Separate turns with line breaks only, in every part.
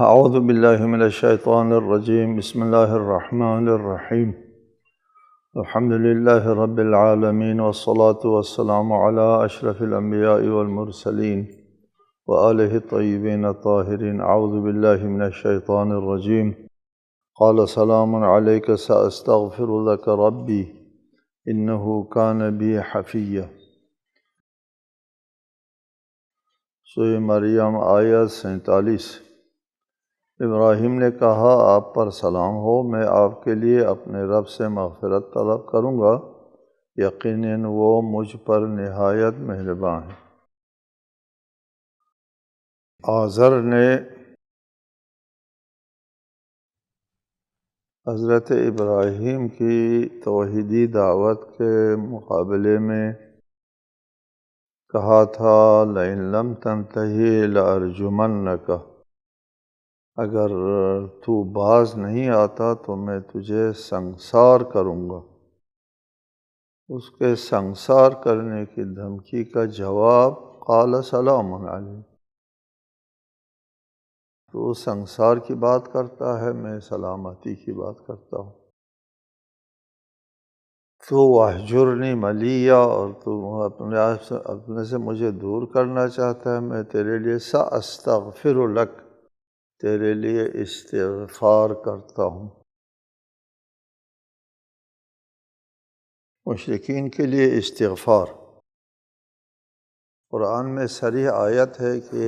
اعوذ باللہ من الشیطان الرجیم بسم اللہ الرحمن الرحیم الحمد للہ رب العالمین والصلاة والسلام علی اشرف الانبیاء والمرسلین وآلہ الطیبین الطاہرین اعوذ باللہ من الشیطان الرجیم قال سلام علیک ساستغفر لک ربی انہ کان بی حفیہ۔ سورہ مریم آیت 47۔ ابراہیم نے کہا آپ پر سلام ہو، میں آپ کے لیے اپنے رب سے مغفرت طلب کروں گا، یقیناً وہ مجھ پر نہایت مہربان ہے۔ آزر نے حضرت ابراہیم کی توحیدی دعوت کے مقابلے میں کہا تھا لئن لم تنتہی لارجمنک، اگر تو باز نہیں آتا تو میں تجھے سنگسار کروں گا۔ اس کے سنگسار کرنے کی دھمکی کا جواب قال سلام علیک، تو سنگسار کی بات کرتا ہے، میں سلامتی کی بات کرتا ہوں۔ تو واہجرنی ملیہ، اور تو اپنے سے مجھے دور کرنا چاہتا ہے، میں تیرے لیے ساستغفر لک، تیرے لیے استغفار کرتا ہوں۔ مشرکین کے لیے استغفار قرآن میں صریح آیت ہے کہ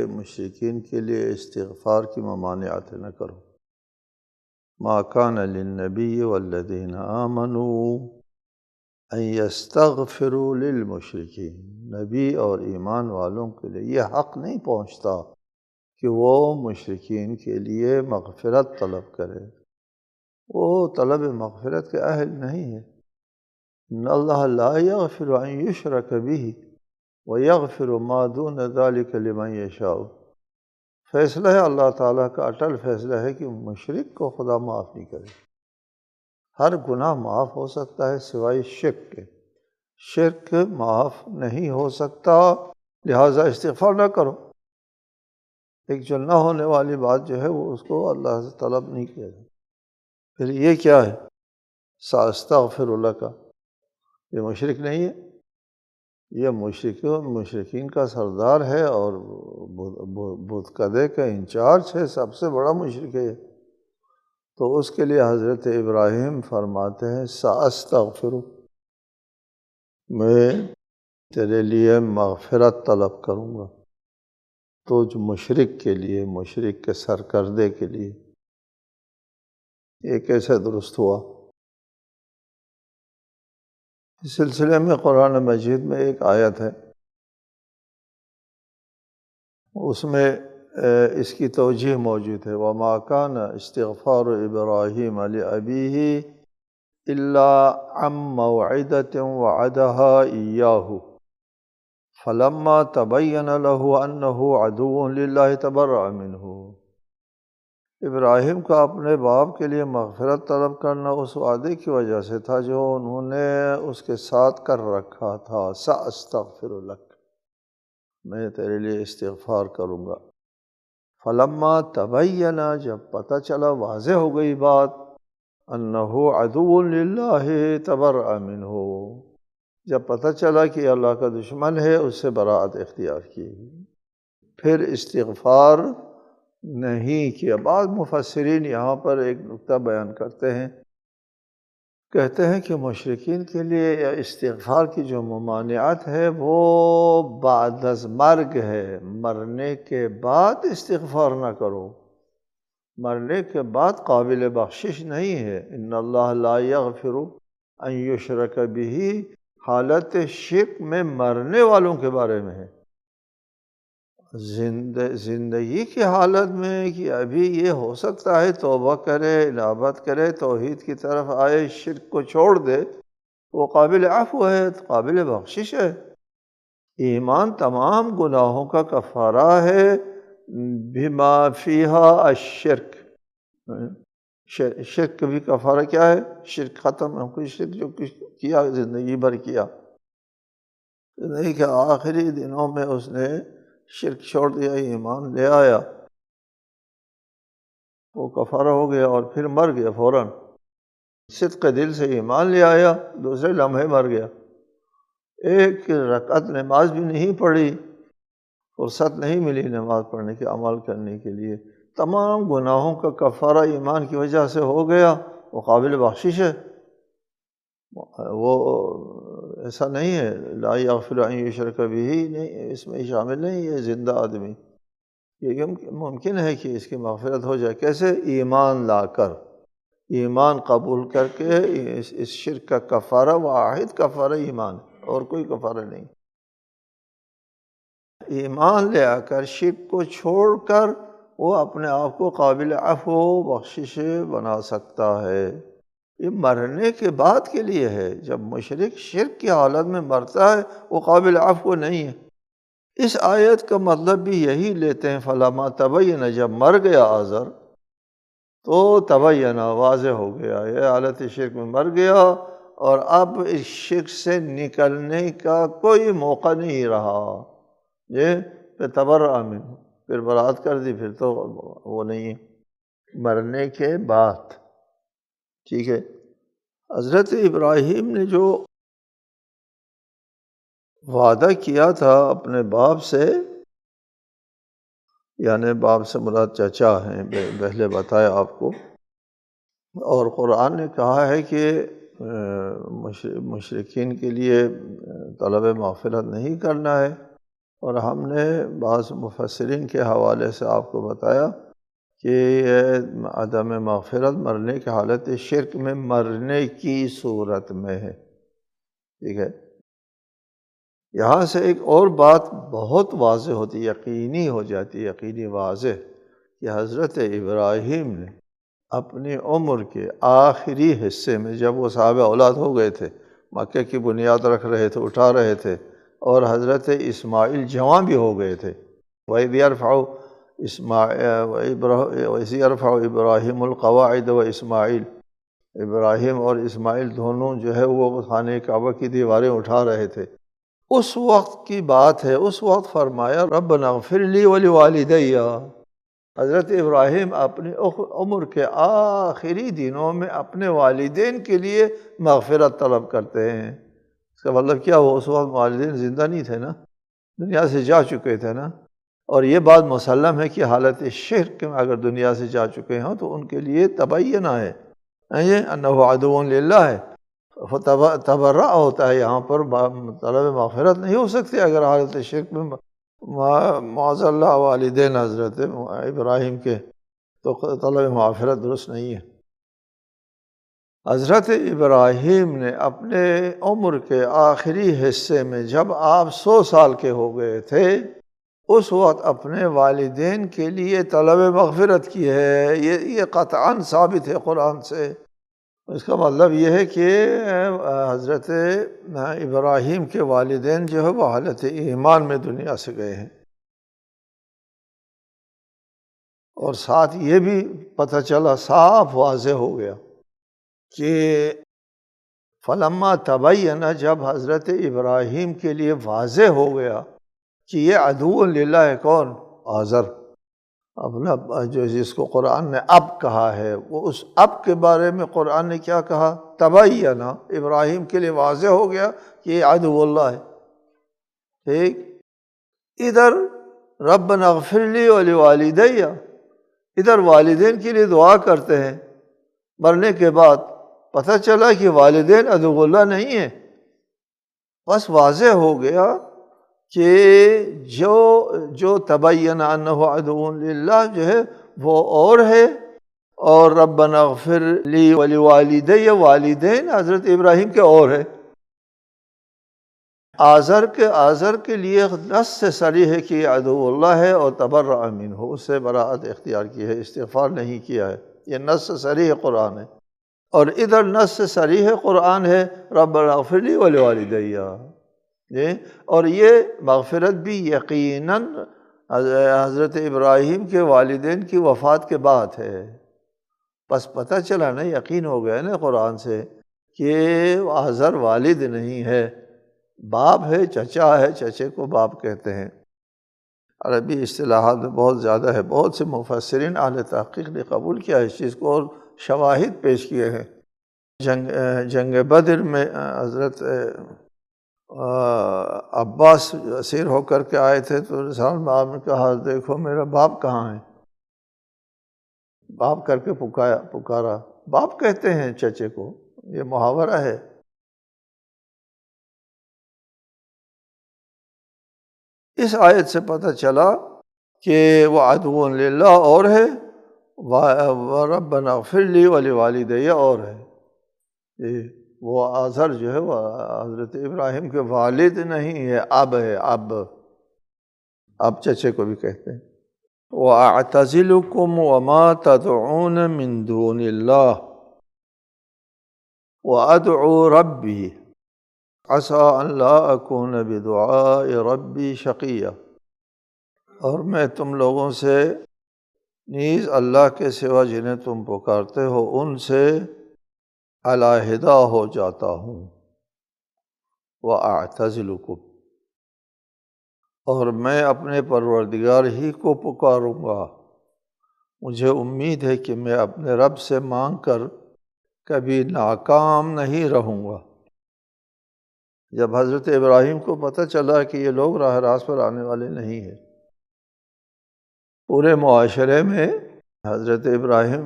مشرکین کے لیے استغفار کی ممانعت نہ کرو۔ ما کان للنبی والذین آمنوا ان یستغفروا للمشرکین، نبی اور ایمان والوں کے لیے یہ حق نہیں پہنچتا کہ وہ مشرکین کے لیے مغفرت طلب کرے، وہ طلب مغفرت کے اہل نہیں ہے۔ ان اللہ لا یغفر ان یشرک بہ ویغفر ما دون ذلک لمن یشاء، فیصلہ ہے اللہ تعالیٰ کا اٹل فیصلہ ہے کہ مشرک کو خدا معاف نہیں کرے۔ ہر گناہ معاف ہو سکتا ہے سوائے شرک کے، شرک معاف نہیں ہو سکتا، لہٰذا استغفار نہ کرو۔ ایک جو نہ ہونے والی بات جو ہے وہ اس کو اللہ سے طلب نہیں کیا جائے۔ پھر یہ کیا ہے؟ ساستغفر لک، یہ مشرک نہیں ہے، یہ مشرکین کا سردار ہے اور بت کدے کا انچارج ہے، سب سے بڑا مشرک ہے۔ تو اس کے لیے حضرت ابراہیم فرماتے ہیں ساستغفر، میں تیرے لیے مغفرت طلب کروں گا۔ تو جو مشرک کے لیے، مشرک کے سرکردے کے لیے یہ کیسے درست ہوا؟ اس سلسلے میں قرآن مجید میں ایک آیت ہے، اس میں اس کی توجیہ موجود ہے۔ وَمَا كَانَ اسْتِغْفَارُ إِبْرَاهِيمَ لِأَبِيهِ إِلَّا عَن مَّوْعِدَةٍ وَعَدَهَا إِيَّاهُ فَلَمَّا تَبَيَّنَ لَهُ أَنَّهُ عَدُوٌّ لِلَّهِ تَبَرَّأَ مِنْهُ۔ ابراہیم کا اپنے باپ کے لیے مغفرت طلب کرنا اس وعدے کی وجہ سے تھا جو انہوں نے اس کے ساتھ کر رکھا تھا، ساستغفر لک، میں تیرے لیے استغفار کروں گا۔ فلما تبین، جب پتہ چلا، واضح ہو گئی بات، انہ عدو للہ تبرأ منہ، جب پتہ چلا کہ اللہ کا دشمن ہے، اس سے براءت اختیار کی، پھر استغفار نہیں کیا۔ بعض مفسرین یہاں پر ایک نکتہ بیان کرتے ہیں، کہتے ہیں کہ مشرکین کے لیے استغفار کی جو ممانعت ہے وہ بعد از مرگ ہے، مرنے کے بعد استغفار نہ کرو، مرنے کے بعد قابل بخشش نہیں ہے۔ ان اللہ لا یغفر ان یشرک بہ، حالت شرک میں مرنے والوں کے بارے میں ہے۔ زندگی کی حالت میں کہ ابھی یہ ہو سکتا ہے توبہ کرے، انابت کرے، توحید کی طرف آئے، شرک کو چھوڑ دے، وہ قابل عفو ہے، قابل بخشش ہے۔ ایمان تمام گناہوں کا کفارہ ہے، بما فیہا الشرک، شرک کا بھی کفارہ کیا ہے؟ شرک ختم ہے، کوئی شرک جو کیا زندگی بھر کیا، زندگی کے آخری دنوں میں اس نے شرک چھوڑ دیا، ایمان لے آیا، وہ کفارہ ہو گیا اور پھر مر گیا فوراً، صدق دل سے ایمان لے آیا، دوسرے لمحے مر گیا، ایک رکعت نماز بھی نہیں پڑھی، فرصت نہیں ملی نماز پڑھنے کے، عمل کرنے کے لیے، تمام گناہوں کا کفارہ ایمان کی وجہ سے ہو گیا، وہ قابل بخشش ہے، وہ ایسا نہیں ہے لا یغفر ان یشرک بہ، نہیں، اس میں شامل نہیں ہے زندہ آدمی، یہ ممکن ہے کہ اس کی مغفرت ہو جائے، کیسے؟ ایمان لا کر، ایمان قبول کر کے، اس شرک کا کفارہ واحد کفارہ ایمان، اور کوئی کفارہ نہیں، ایمان لے آ کر شرک کو چھوڑ کر وہ اپنے آپ کو قابل عفو و بخشش بنا سکتا ہے، یہ مرنے کے بعد کے لیے ہے، جب مشرک شرک کی حالت میں مرتا ہے وہ قابل عفو نہیں ہے۔ اس آیت کا مطلب بھی یہی لیتے ہیں، فلما تبین، جب مر گیا آزر تو تبین، واضح ہو گیا، یہ حالت شرک میں مر گیا اور اب اس شرک سے نکلنے کا کوئی موقع نہیں رہا، یہ پھر تبرأ منہ، پھر برات کر دی، پھر تو وہ نہیں ہے، مرنے کے بعد، ٹھیک ہے۔ حضرت ابراہیم نے جو وعدہ کیا تھا اپنے باپ سے، یعنی باپ سے مراد چچا ہیں، پہلے بتایا آپ کو، اور قرآن نے کہا ہے کہ مشرکین کے لیے طلب مغفرت نہیں کرنا ہے، اور ہم نے بعض مفسرین کے حوالے سے آپ کو بتایا کہ یہ عدم مغفرت مرنے کی حالت شرک میں مرنے کی صورت میں ہے، ٹھیک ہے۔ یہاں سے ایک اور بات بہت واضح ہوتی، یقینی ہو جاتی، یقینی واضح، کہ حضرت ابراہیم نے اپنی عمر کے آخری حصے میں، جب وہ صاحب اولاد ہو گئے تھے، مکہ کی بنیاد رکھ رہے تھے، اٹھا رہے تھے، اور حضرت اسماعیل جوان بھی ہو گئے تھے، وَإِذْ يَرْفَعُ إِبْرَاهِيمُ الْقَوَاعِدَ وَإِسْمَاعِیل، ابراہیم اور اسماعیل دونوں جو ہے وہ خانہ کعبہ کی دیواریں اٹھا رہے تھے، اس وقت کی بات ہے، اس وقت فرمایا ربنا اغفر لی ولوالدی، حضرت ابراہیم اپنی عمر کے آخری دنوں میں اپنے والدین کے لیے مغفرت طلب کرتے ہیں۔ اس کا مطلب کیا ہوا؟ اس وقت والدین زندہ نہیں تھے نا، دنیا سے جا چکے تھے نا، اور یہ بات مسلم ہے کہ حالت شرک میں اگر دنیا سے جا چکے ہوں تو ان کے لیے تبینہ ہے، انہ عدو للہ ہے، تبرع ہوتا ہے، یہاں پر طلب مغفرت نہیں ہو سکتی اگر حالت شرک میں معاذ اللہ والدین حضرت ابراہیم کے، تو طلب مغفرت درست نہیں ہے۔ حضرت ابراہیم نے اپنے عمر کے آخری حصے میں، جب آپ 100 سال کے ہو گئے تھے، اس وقت اپنے والدین کے لیے طلب مغفرت کی ہے، یہ قطعاً ثابت ہے قرآن سے۔ اس کا مطلب یہ ہے کہ حضرت ابراہیم کے والدین جو ہے وہ حالت ایمان میں دنیا سے گئے ہیں، اور ساتھ یہ بھی پتہ چلا، صاف واضح ہو گیا کہ فلما تبین، جب حضرت ابراہیم کے لیے واضح ہو گیا کہ یہ عدو للہ ہے، کون؟ آزر، اپنا جو جس کو قرآن نے اب کہا ہے، وہ اس اب کے بارے میں قرآن نے کیا کہا؟ تبین، ابراہیم کے لیے واضح ہو گیا کہ یہ عدو اللہ ہے، ٹھیک۔ ادھر ربنا اغفر لی ولوالدی، ادھر والدین کے لیے دعا کرتے ہیں، مرنے کے بعد پتہ چلا کہ والدین عدو اللہ نہیں ہیں، بس واضح ہو گیا کہ جو تبین انہ عدو للہ جو ہے وہ اور ہے، اور ربنا اغفر لی ولوالدی، والدین حضرت ابراہیم کے اور ہے۔ آزر کے لیے نص سے صریح ہے کہ یہ عدو اللہ ہے، اور تبرأ منہ، اس سے براءت اختیار کی ہے، استغفار نہیں کیا ہے، یہ نص سے صریح قرآن ہے۔ اور ادھر نص سے صریح قرآن ہے ربنا اغفر لی ولوالدی، اور یہ مغفرت بھی یقیناً حضرت ابراہیم کے والدین کی وفات کے بعد ہے، بس پتہ چلا نا، یقین ہو گیا نا قرآن سے کہ آزر والد نہیں ہے، باپ ہے، چچا ہے، چچے کو باپ کہتے ہیں۔ عربی اصطلاحات میں بہت زیادہ ہے، بہت سے مفسرین اہل تحقیق نے قبول کیا ہے اس چیز کو اور شواہد پیش کیے ہیں۔ جنگ بدر میں حضرت عباس اسیر ہو کر کے آئے تھے تو رسول اللہ نے کہا دیکھو میرا باپ کہاں ہے، باپ کر کے پکارا، باپ کہتے ہیں چچے کو، یہ محاورہ ہے۔ اس آیت سے پتہ چلا کہ وہ عدو للہ اور ہے، وَرَبَّنَا اغْفِرْ لِي وَلِوَالِدَيَّ اور ہے۔ وہ آزر جو ہے وہ حضرت ابراہیم کے والد نہیں ہے، اب ہے، اب چچے کو بھی کہتے ہیں۔ وَأَعْتَزِلُكُمْ وَمَا تَدْعُونَ مِن دُونِ اللَّهِ وَأَدْعُو رَبِّي عَسَىٰ أَن لَا أَكُونَ بِدُعَاءِ رَبِّي شَقِيًّا، اور میں تم لوگوں سے نیز اللہ کے سوا جنہیں تم پکارتے ہو ان سے علیحدہ ہو جاتا ہوں۔ وَأَعْتَزِلُكُمْ، اور میں اپنے پروردگار ہی کو پکاروں گا، مجھے امید ہے کہ میں اپنے رب سے مانگ کر کبھی ناکام نہیں رہوں گا۔ جب حضرت ابراہیم کو پتہ چلا کہ یہ لوگ راہ راست پر آنے والے نہیں ہیں، پورے معاشرے میں حضرت ابراہیم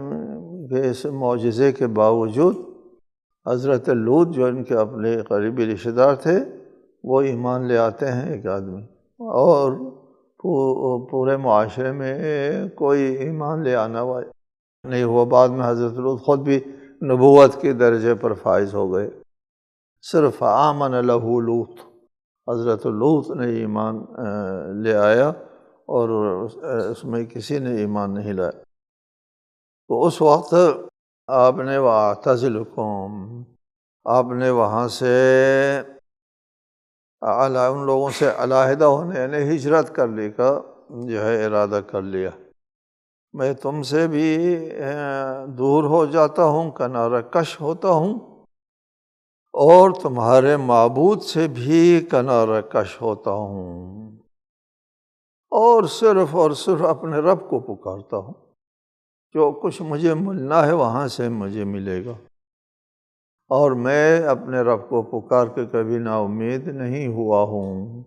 کے اس معجزے کے باوجود حضرت لوط جو ان کے اپنے قریبی رشتہ دار تھے وہ ایمان لے آتے ہیں ایک آدمی، اور پورے معاشرے میں کوئی ایمان لے آنا نہیں ہوا۔ بعد میں حضرت لوط خود بھی نبوت کے درجے پر فائز ہو گئے، صرف آمن لہ لوط، حضرت لوط نے ایمان لے آیا اور اس میں کسی نے ایمان نہیں لایا۔ تو اس وقت آپ نے وَأَعْتَزِلُكُمْ، آپ نے وہاں سے ان لوگوں سے علیحدہ ہونے یعنی ہجرت کرنے کا جو ہے ارادہ کر لیا، میں تم سے بھی دور ہو جاتا ہوں، کنارہ کش ہوتا ہوں، اور تمہارے معبود سے بھی کنارہ کش ہوتا ہوں، اور صرف اپنے رب کو پکارتا ہوں، جو کچھ مجھے ملنا ہے وہاں سے مجھے ملے گا، اور میں اپنے رب کو پکار کے کبھی نا امید نہیں ہوا ہوں۔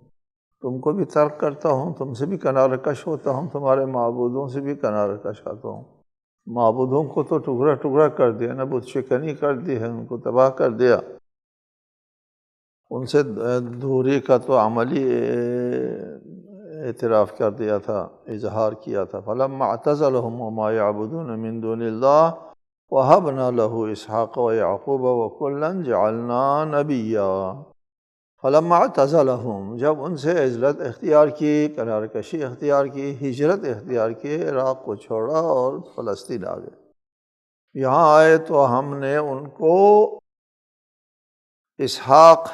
تم کو بھی ترک کرتا ہوں، تم سے بھی کنارہ کش ہوتا ہوں، تمہارے معبودوں سے بھی کنارہ کش ہوتا ہوں۔ معبودوں کو تو ٹکڑا ٹکڑا کر دیا نا، بت شکنی کر دی ہے، ان کو تباہ کر دیا، ان سے دوری کا تو عملی اعتراف کر دیا تھا، اظہار کیا تھا۔ فَلَمَّا اعْتَزَلَهُمْ وَمَا يَعْبُدُونَ مِن دُونِ اللَّهِ وَهَبْنَا لَهُ إِسْحَاقَ وَيَعْقُوبَ وَكُلًّا جَعَلْنَا نَبِيًّا۔ فَلَمَّا اعْتَزَلَهُمْ، جب ان سے عزلت اختیار کی، کنارہ کشی اختیار کی، ہجرت اختیار کی، عراق کو چھوڑا اور فلسطین آ گئے۔ یہاں آئے تو ہم نے ان کو اسحاق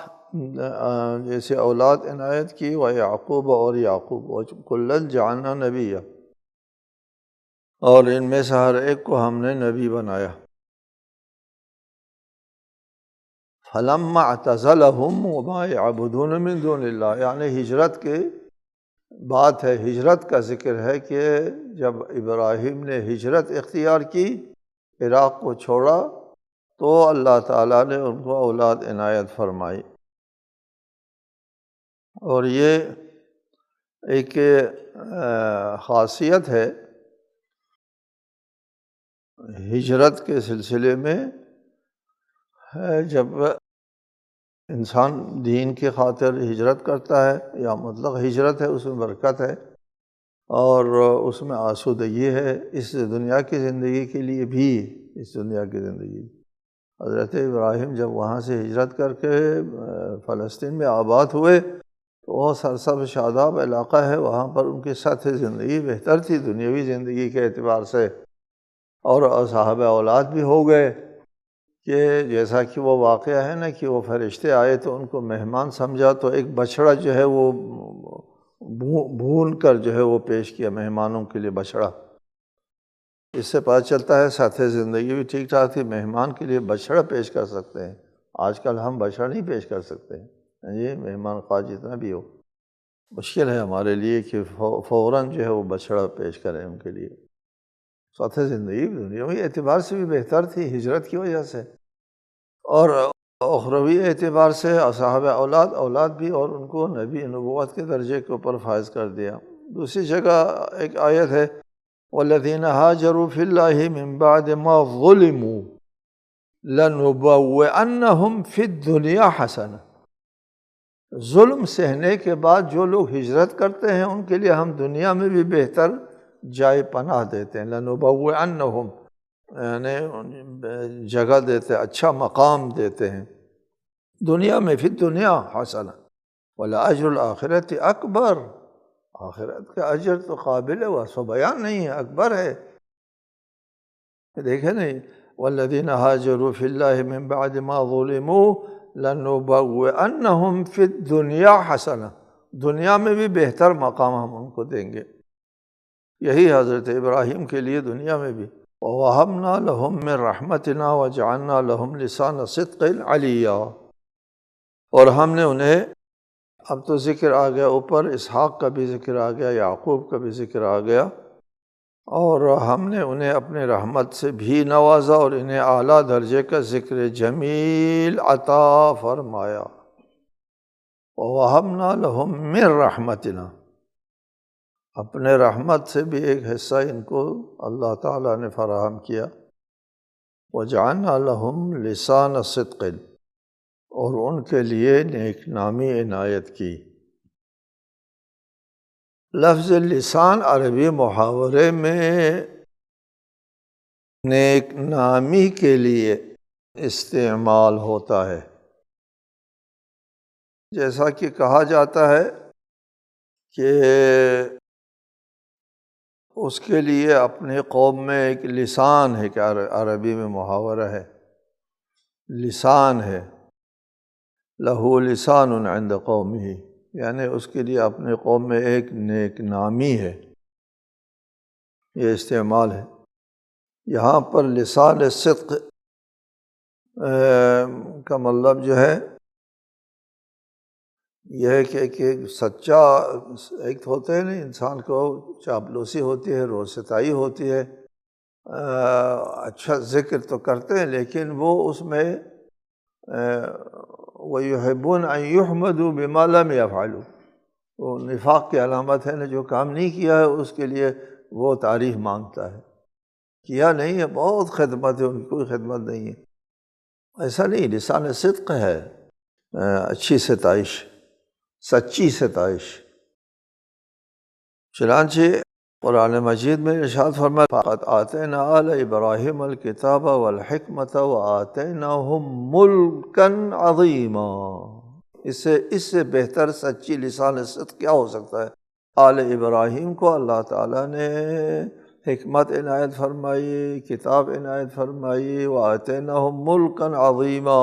جیسے اولاد عنایت کی، وَيَعْقُوبَ اور یعقوب، وَكُلًّا جَعَلْنَا نَبِيًّا، اور ان میں سے ہر ایک کو ہم نے نبی بنایا۔ فَلَمَّا اعْتَزَلَهُمْ وَمَا يَعْبُدُونَ مِن دُونِ اللَّهِ، یعنی ہجرت کے بات ہے، ہجرت کا ذکر ہے کہ جب ابراہیم نے ہجرت اختیار کی، عراق کو چھوڑا، تو اللہ تعالیٰ نے ان کو اولاد عنایت فرمائی۔ اور یہ ایک خاصیت ہے ہجرت کے سلسلے میں، جب انسان دین کی خاطر ہجرت کرتا ہے یا مطلق ہجرت ہے، اس میں برکت ہے اور اس میں آسودگی ہے، اس دنیا کی زندگی کے لیے بھی، اس دنیا کی زندگی۔ حضرت ابراہیم جب وہاں سے ہجرت کر کے فلسطین میں آباد ہوئے تو وہ سرسبز شاداب علاقہ ہے، وہاں پر ان کی سطح زندگی بہتر تھی دنیاوی زندگی کے اعتبار سے، اور صاحب اولاد بھی ہو گئے، کہ جیسا کہ وہ واقعہ ہے نا کہ وہ فرشتے آئے تو ان کو مہمان سمجھا، تو ایک بچڑا جو ہے وہ بھون کر جو ہے وہ پیش کیا مہمانوں کے لیے بچڑا۔ اس سے پتہ چلتا ہے سطح زندگی بھی ٹھیک ٹھاک تھی، مہمان کے لیے بچڑا پیش کر سکتے ہیں۔ آج کل ہم بچڑا نہیں پیش کر سکتے، یہ مہمان خواہ جتنا بھی ہو۔ مشکل ہے ہمارے لیے کہ فوراً جو ہے وہ بچھڑا پیش کریں ان کے لیے۔ ساتھ زندگی بھی دنیاوی اعتبار سے بھی بہتر تھی ہجرت کی وجہ سے، اور اخروی اعتبار سے صاحب اولاد بھی، اور ان کو نبی نبوت کے درجے کے اوپر فائز کر دیا۔ دوسری جگہ ایک آیت ہے وَالَّذِينَ هَاجَرُوا فِي اللَّهِ مِن بَعْدِ مَا ظُلِمُوا لَنُبَوِّئَنَّهُمْ فِي الدُّنْيَا حَسَنَةً، ظلم سہنے کے بعد جو لوگ ہجرت کرتے ہیں ان کے لیے ہم دنیا میں بھی بہتر جائے پناہ دیتے ہیں۔ لَنُبَوِّئَنَّهُمْ یعنی جگہ دیتے، اچھا مقام دیتے ہیں دنیا میں، فی الدنیا حسنہ وَلَأَجْرُ الْآخِرَةِ اکبر، آخرت کا اجر تو قابل وصف بیان نہیں ہے، اکبر ہے۔ دیکھیں نہیں وَالَّذِينَ هَاجَرُوا فِي اللَّهِ مِن بَعْدِ مَا ظُلِمُوا لَنُبَوِّئَنَّهُمْ فِي الدُّنْيَا حَسَنَةً، دنیا میں بھی بہتر مقام ہم ان کو دیں گے۔ یہی حضرت ابراہیم کے لیے دنیا میں بھی وَوَهَبْنَا لَهُم مِّن رَحْمَتِنَا وَجَعَلْنَا لَهُمْ لِسَانَ صِدْقٍ عَلِيًّا، اور ہم نے انہیں، اب تو ذکر آ گیا اوپر، اسحاق کا بھی ذکر آ گیا، یعقوب کا بھی ذکر آ گیا، اور ہم نے انہیں اپنے رحمت سے بھی نوازا اور انہیں اعلیٰ درجے کا ذکر جمیل عطا فرمایا۔ وَوَهَبْنَا لَهُم مِّن رَحْمَتِنَا، اپنے رحمت سے بھی ایک حصہ ان کو اللہ تعالیٰ نے فراہم کیا۔ وَجَعَلْنَا لَهُمْ لِسَانَ صِدْقٍ، اور ان کے لیے نیک نامی عنایت کی۔ لفظ لسان عربی محاورے میں نیک نامی کے لیے استعمال ہوتا ہے، جیسا کہ کہا جاتا ہے کہ اس کے لیے اپنی قوم میں ایک لسان ہے، کہ عربی میں محاورہ ہے، لسان ہے، لہو لسان عند قومہ، یعنی اس کے لیے اپنی قوم میں ایک نیک نامی ہے، یہ استعمال ہے۔ یہاں پر لسان صدق کا مطلب جو ہے یہ ہے کہ سچا، ایک ہوتا ہے نا انسان کو چاپلوسی ہوتی ہے، روستائی ہوتی ہے، اچھا ذکر تو کرتے ہیں لیکن وہ اس میں وَيُحِبُّونَ أَن يُحْمَدُوا بِمَا لَمْ يَفْعَلُوا، وہ نفاق کی علامت ہے نا، جو کام نہیں کیا ہے اس کے لیے وہ تعریف مانگتا ہے، کیا نہیں ہے بہت خدمت ہے ان کی، کوئی خدمت نہیں ہے، ایسا نہیں، لسان صدق ہے، اچھی ستائش، سچی ستائش۔ چنانچہ قرآن مجید میں ارشاد فرمایا فَقَدْ آتَيْنَا آلَ إِبْرَاهِيمَ الْكِتَابَ وَالْحِكْمَةَ وَآتَيْنَاهُمْ مُلْكًا عَظِيمًا، اس سے بہتر سچی لسان صدق کیا ہو سکتا ہے؟ آل ابراہیم کو اللہ تعالیٰ نے حکمت عنایت فرمائی، کتاب عنایت فرمائی، وَآتَيْنَاهُمْ مُلْكًا عَظِيمًا،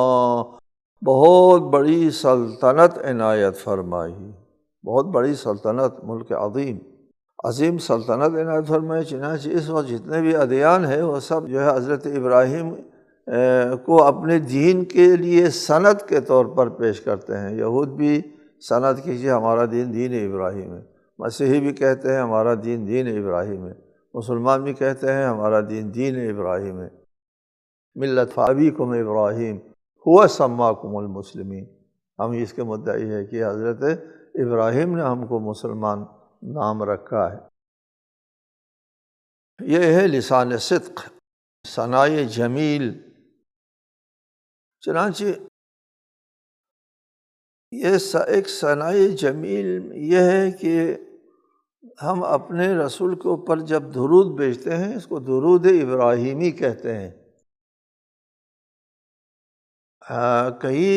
بہت بڑی سلطنت عنایت فرمائی، بہت بڑی سلطنت، ملک عظیم سلطنت عنایت فرمائی۔ چنانچہ اس وقت جتنے بھی ادیان ہیں وہ سب جو ہے حضرت ابراہیم کو اپنے دین کے لیے سند کے طور پر پیش کرتے ہیں۔ یہود بھی سند کیجیے ہمارا دین دین ابراہیم ہے، مسیحی بھی کہتے ہیں ہمارا دین دین ابراہیم ہے، مسلمان بھی کہتے ہیں ہمارا دین دین ابراہیم ہے، ملت ابیکم ابراہیم هو سماکم المسلمین، ہم اس کے مدعی ہے کہ حضرت ابراہیم نے ہم کو مسلمان نام رکھا ہے۔ یہ ہے لسان صدق، ثنائے جمیل۔ چنانچہ یہ ایک ثنائے جمیل یہ ہے کہ ہم اپنے رسول کے اوپر جب درود بھیجتے ہیں اس کو درود ابراہیمی کہتے ہیں۔ کئی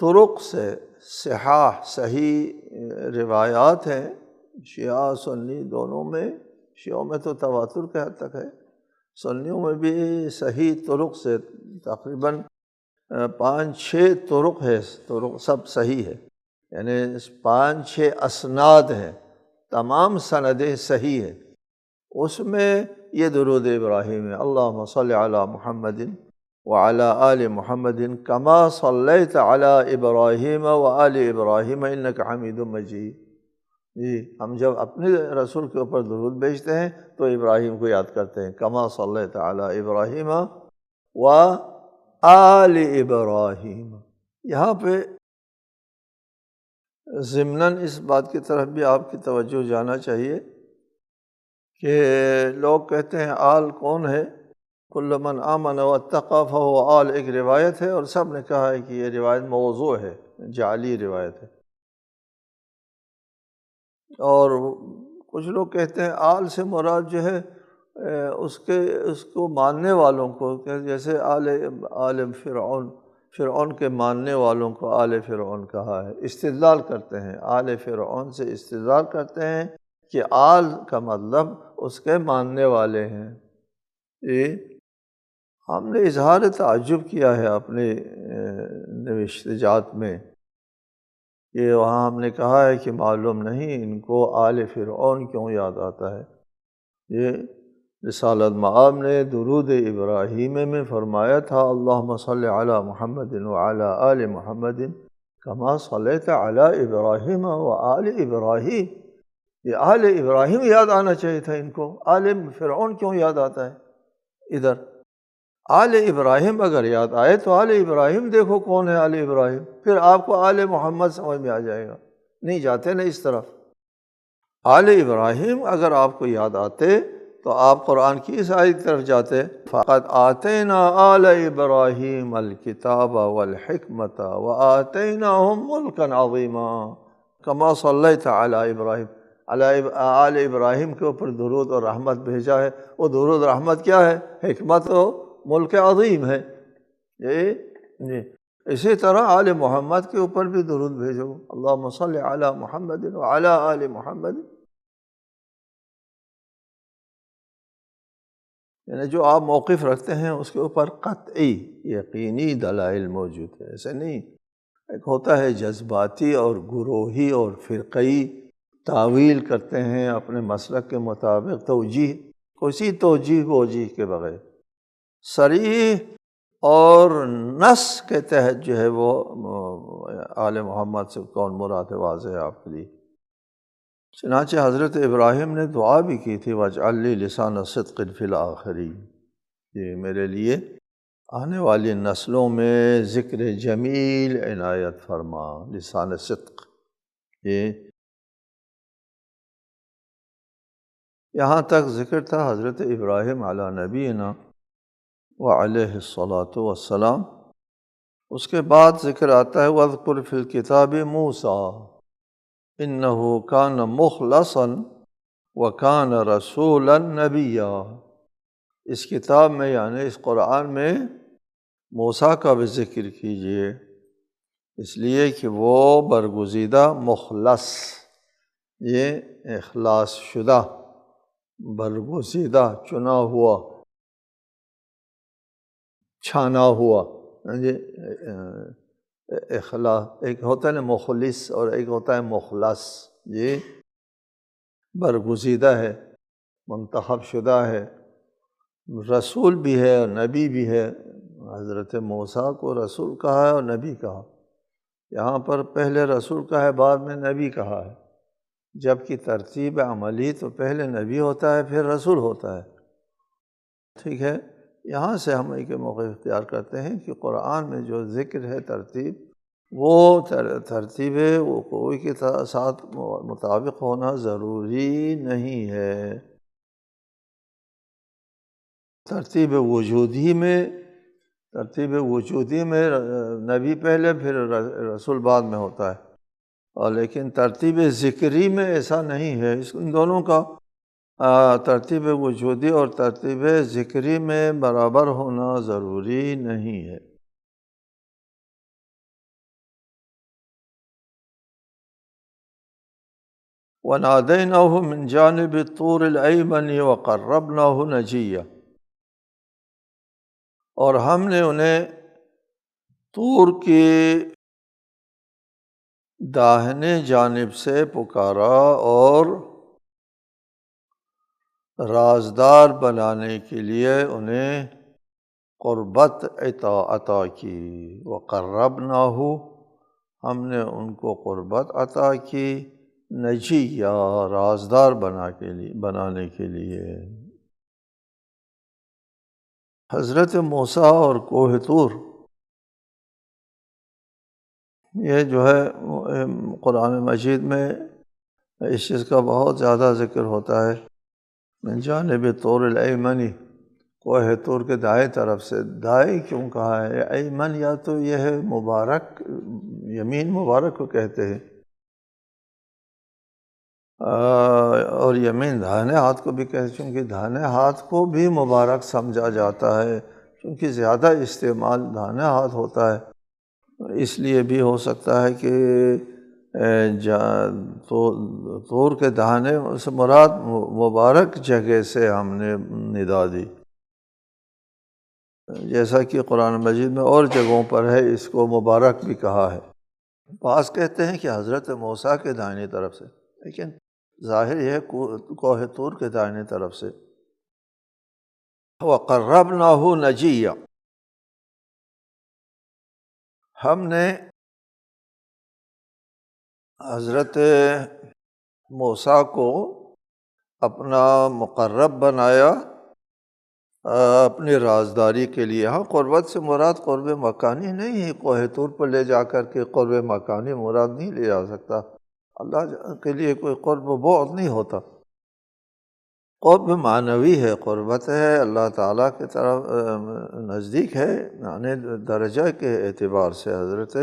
طرق سے صحیح روایات ہیں، شیعہ سنی دونوں میں، شیعوں میں تو تواتر کے حد تک ہے، سنیوں میں بھی صحیح طرق سے تقریباً 5-6 طرق ہے، طرق سب صحیح ہے، یعنی 5-6 اسناد ہیں، تمام سندیں صحیح ہیں، اس میں یہ درود ابراہیم ہے، اللہم صلی علی محمد وعلی آل محمد کما صلیت علی ابراہیم وآل ابراہیم انک حمید مجید۔ جی ہم جب اپنے رسول کے اوپر درود بھیجتے ہیں تو ابراہیم کو یاد کرتے ہیں، کما صلیت علی ابراہیم و آل ابراہیم۔ یہاں پہ ضمناً اس بات کی طرف بھی آپ کی توجہ جانا چاہیے کہ لوگ کہتے ہیں آل کون ہے؟ کل من آمن واتقى فهو آل، ایک روایت ہے اور سب نے کہا ہے کہ یہ روایت موضوع ہے، جعلی روایت ہے۔ اور کچھ لوگ کہتے ہیں آل سے مراد جو ہے اس کو ماننے والوں کو، جیسے آل فرعون کے ماننے والوں کو آل فرعون کہا ہے، استدلال کرتے ہیں، آل فرعون سے استدلال کرتے ہیں کہ آل کا مطلب اس کے ماننے والے ہیں۔ یہ ہم نے اظہار تعجب کیا ہے اپنے نوشت جات میں کہ وہاں ہم نے کہا ہے کہ معلوم نہیں ان کو آل فرعون کیوں یاد آتا ہے۔ یہ رسالۃ مآب نے درود ابراہیمی میں فرمایا تھا اللہم صلی علی محمد وعلی آل محمد کما صلیت علی ابراہیم وآل ابراہیم۔ یہ آل ابراہیم یاد آنا چاہیے تھا ان کو، آل فرعون کیوں یاد آتا ہے ادھر؟ آل ابراہیم اگر یاد آئے تو آل ابراہیم دیکھو کون ہے آل ابراہیم، پھر آپ کو آل محمد سمجھ میں آ جائے گا۔ نہیں جاتے نا اس طرف۔ آل ابراہیم اگر آپ کو یاد آتے تو آپ قرآن کی اس آیت کی طرف جاتے، فَقَدْ آتَيْنَا آلَ إِبْرَاهِيمَ الْكِتَابَ وَالْحِكْمَةَ وَآتَيْنَاهُمْ مُلْكًا عَظِيمًا كَمَا صَلَّيْتَ عَلَى إِبْرَاهِيمَ۔ آل ابراہیم کے اوپر درود اور رحمت بھیجا ہے، وہ درود اور رحمت کیا ہے؟ حکمت و ملک عظیم ہے۔ جی اسی طرح آل محمد کے اوپر بھی درود بھیجو، اللہم صلی علی محمد وعلی آل محمد۔ یعنی جو آپ موقف رکھتے ہیں اس کے اوپر قطعی یقینی دلائل موجود ہے، ایسے نہیں۔ ایک ہوتا ہے جذباتی اور گروہی اور فرقی تعویل کرتے ہیں اپنے مسلک کے مطابق، توجیہ کسی توجیہ کے بغیر صریح اور نص کے تحت جو ہے وہ آل محمد سے کون مراد ہے واضح ہے آپ کے لیے۔ چنانچہ حضرت ابراہیم نے دعا بھی کی تھی وَاجْعَلْ لِي لِسَانَ صِدْقٍ فِي الْآخِرِينَ، یہ میرے لیے آنے والی نسلوں میں ذکر جمیل عنایت فرما، لسان صدق۔ یہ یہاں تک ذکر تھا حضرت ابراہیم علی نبینا وعلیہ الصلاۃ والسلام۔ اس کے بعد ذکر آتا ہے وَاذْكُرْ فِي الْكِتَابِ مُوسَىٰ إِنَّهُ كَانَ مُخْلَصًا وَكَانَ رَسُولًا نَبِيًّا۔ اس کتاب میں یعنی اس قرآن میں موسیٰ کا بھی ذکر کیجیے، اس لیے کہ وہ برگزیدہ مخلص، یہ اخلاص شدہ، برگزیدہ، چنا ہوا، چھانا ہوا، اخلاص ایک ہوتا ہے نا مخلص اور ایک ہوتا ہے مخلص، یہ برگزیدہ ہے، منتخب شدہ ہے، رسول بھی ہے اور نبی بھی ہے۔ حضرت موسیٰ کو رسول کہا ہے اور نبی کہا، یہاں پر پہلے رسول کہا ہے بعد میں نبی کہا ہے، جبکہ ترتیب عملی تو پہلے نبی ہوتا ہے پھر رسول ہوتا ہے۔ ٹھیک ہے، یہاں سے ہم ایک موقع اختیار کرتے ہیں کہ قرآن میں جو ذکر ہے ترتیب، وہ ترتیب وقوع کے ساتھ مطابق ہونا ضروری نہیں ہے۔ ترتیب وجودی میں نبی پہلے پھر رسول بعد میں ہوتا ہے، اور لیکن ترتیب ذکری میں ایسا نہیں ہے۔ ان دونوں کا ترتیب وجودی اور ترتیب ذکری میں برابر ہونا ضروری نہیں ہے۔ وَنَادَيْنَاهُ مِنْ جَانِبِ الطُّورِ الْأَيْمَنِ وَقَرَّبْنَاهُ نَجِيًّا، اور ہم نے انہیں طور کی داہنے جانب سے پکارا اور رازدار بنانے کے لیے انہیں قربت عطا کی، وقربناہ ہم نے ان کو قربت عطا کی، نجیہ رازدار بنانے کے لیے۔ حضرت موسیٰ اور کوہ طور، یہ جو ہے قرآن مجید میں اس چیز کا بہت زیادہ ذکر ہوتا ہے۔ من جانب طور الایمنی، کوہ طور کے دائیں طرف سے۔ دائیں کیوں کہا ہے؟ ایمن یا تو یہ ہے مبارک، یمین مبارک کو کہتے ہیں، اور یمین داہنے ہاتھ کو بھی کہتے ہیں، چونکہ داہنے ہاتھ کو بھی مبارک سمجھا جاتا ہے، چونکہ زیادہ استعمال داہنے ہاتھ ہوتا ہے، اس لیے بھی ہو سکتا ہے کہ طور کے داہنے سے مراد مبارک جگہ سے ہم نے ندا دی، جیسا کہ قرآن مجید میں اور جگہوں پر ہے اس کو مبارک بھی کہا ہے۔ بعض کہتے ہیں کہ حضرت موسیٰ کے دائنی طرف سے، لیکن ظاہر یہ کوہ طور کے دائنی طرف سے۔ وَقَرَّبْنَاهُ نَجِيًّا، ہم نے حضرت موسیٰ کو اپنا مقرب بنایا اپنی رازداری کے لیے۔ ہاں، قربت سے مراد قرب مکانی نہیں ہے، کوہ طور پر لے جا کر کے قرب مکانی مراد نہیں لے جا سکتا، اللہ کے لیے کوئی قرب و بعد نہیں ہوتا، قرب معنوی ہے، قربت ہے اللہ تعالیٰ کی طرف نزدیک ہے، یعنی درجہ کے اعتبار سے حضرت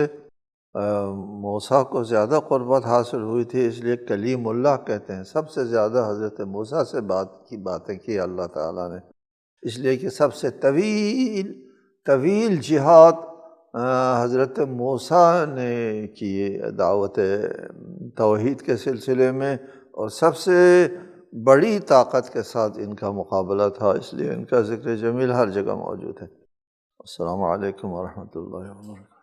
موسیٰ کو زیادہ قربت حاصل ہوئی تھی، اس لیے کلیم اللہ کہتے ہیں۔ سب سے زیادہ حضرت موسیٰ سے باتیں کی اللہ تعالیٰ نے، اس لیے کہ سب سے طویل جہاد حضرت موسیٰ نے کی دعوت توحید کے سلسلے میں، اور سب سے بڑی طاقت کے ساتھ ان کا مقابلہ تھا، اس لیے ان کا ذکر جمیل ہر جگہ موجود ہے۔ السلام علیکم ورحمۃ اللہ وبرکاتہ۔